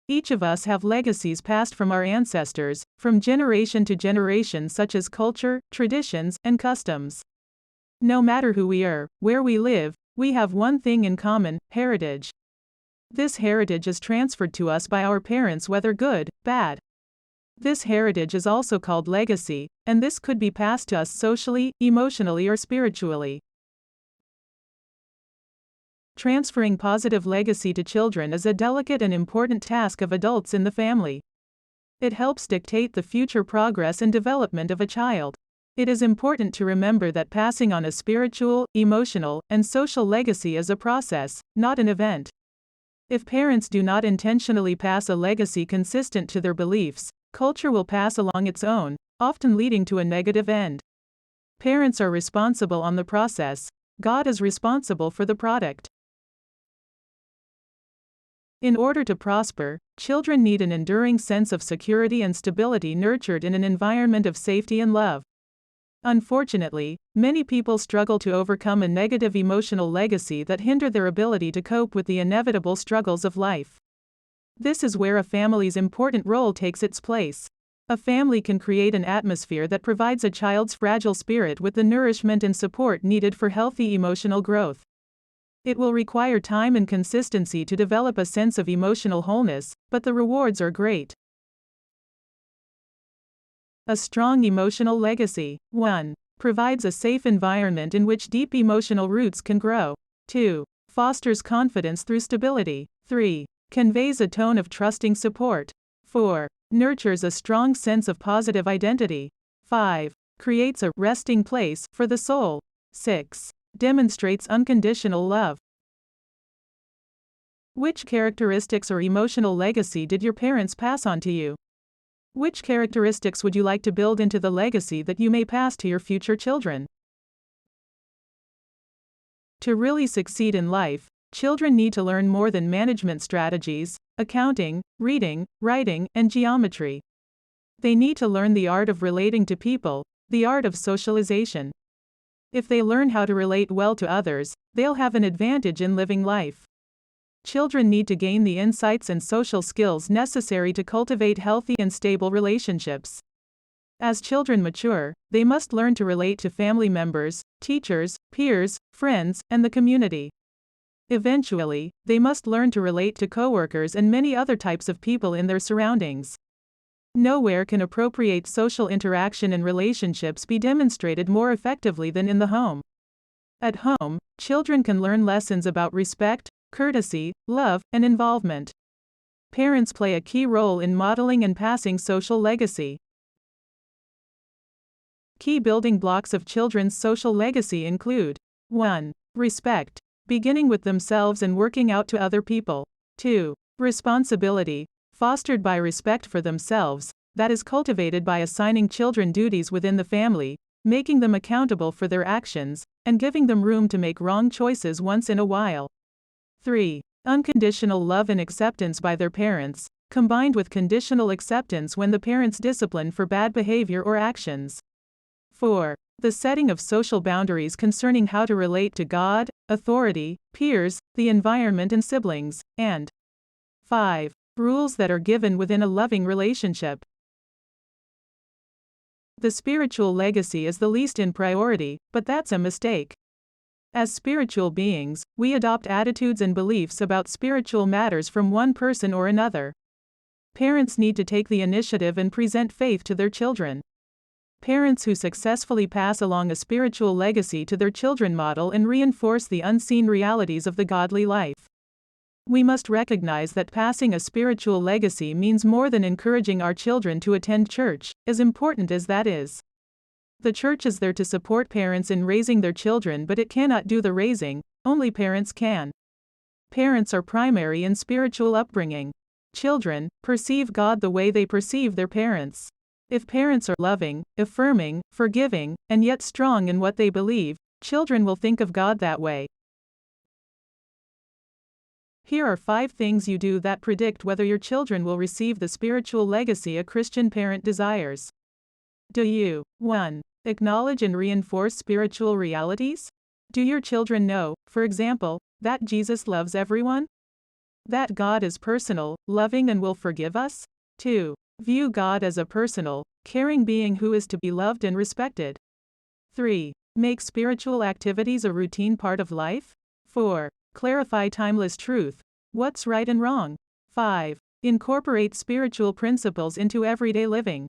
Each of us have legacies passed from our ancestors, from generation to generation, such as culture, traditions, and customs. No matter who we are, where we live, we have one thing in common: heritage. This heritage is transferred to us by our parents, whether good, bad. This heritage is also called legacy, and this could be passed to us socially, emotionally, or spiritually. Transferring positive legacy to children is a delicate and important task of adults in the family. It helps dictate the future progress and development of a child. It is important to remember that passing on a spiritual, emotional, and social legacy is a process, not an event. If parents do not intentionally pass a legacy consistent to their beliefs, culture will pass along its own, often leading to a negative end. Parents are responsible on the process. God is responsible for the product. In order to prosper, children need an enduring sense of security and stability nurtured in an environment of safety and love. Unfortunately, many people struggle to overcome a negative emotional legacy that hinder their ability to cope with the inevitable struggles of life. This is where a family's important role takes its place. A family can create an atmosphere that provides a child's fragile spirit with the nourishment and support needed for healthy emotional growth. It will require time and consistency to develop a sense of emotional wholeness, but the rewards are great. A strong emotional legacy. 1. Provides a safe environment in which deep emotional roots can grow. 2. Fosters confidence through stability. 3. Conveys a tone of trusting support. 4. Nurtures a strong sense of positive identity. 5. Creates a resting place for the soul. 6. Demonstrates unconditional love. Which characteristics or emotional legacy did your parents pass on to you? Which characteristics would you like to build into the legacy that you may pass to your future children? To really succeed in life, children need to learn more than management strategies, accounting, reading, writing, and geometry. They need to learn the art of relating to people, the art of socialization. If they learn how to relate well to others, they'll have an advantage in living life. Children need to gain the insights and social skills necessary to cultivate healthy and stable relationships. As children mature, they must learn to relate to family members, teachers, peers, friends, and the community. Eventually, they must learn to relate to coworkers and many other types of people in their surroundings. Nowhere can appropriate social interaction and relationships be demonstrated more effectively than in the home. At home, children can learn lessons about respect, courtesy, love, and involvement. Parents play a key role in modeling and passing social legacy. Key building blocks of children's social legacy include: 1. Respect, beginning with themselves and working out to other people. 2. Responsibility, fostered by respect for themselves, that is cultivated by assigning children duties within the family, making them accountable for their actions, and giving them room to make wrong choices once in a while. 3. Unconditional love and acceptance by their parents, combined with conditional acceptance when the parents discipline for bad behavior or actions. 4. The setting of social boundaries concerning how to relate to God, authority, peers, the environment, and siblings. And 5. Rules that are given within a loving relationship. The spiritual legacy is the least in priority, but that's a mistake. As spiritual beings, we adopt attitudes and beliefs about spiritual matters from one person or another. Parents need to take the initiative and present faith to their children. Parents who successfully pass along a spiritual legacy to their children model and reinforce the unseen realities of the godly life. We must recognize that passing a spiritual legacy means more than encouraging our children to attend church, as important as that is. The church is there to support parents in raising their children, but it cannot do the raising, only parents can. Parents are primary in spiritual upbringing. Children perceive God the way they perceive their parents. If parents are loving, affirming, forgiving, and yet strong in what they believe, children will think of God that way. Here are 5 things you do that predict whether your children will receive the spiritual legacy a Christian parent desires. Do you 1. Acknowledge and reinforce spiritual realities? Do your children know, for example, that Jesus loves everyone? That God is personal, loving, and will forgive us. 2. View God as a personal, caring being who is to be loved and respected. 3. Make spiritual activities a routine part of life. 4. Clarify timeless truth. What's right and wrong? 5. Incorporate spiritual principles into everyday living.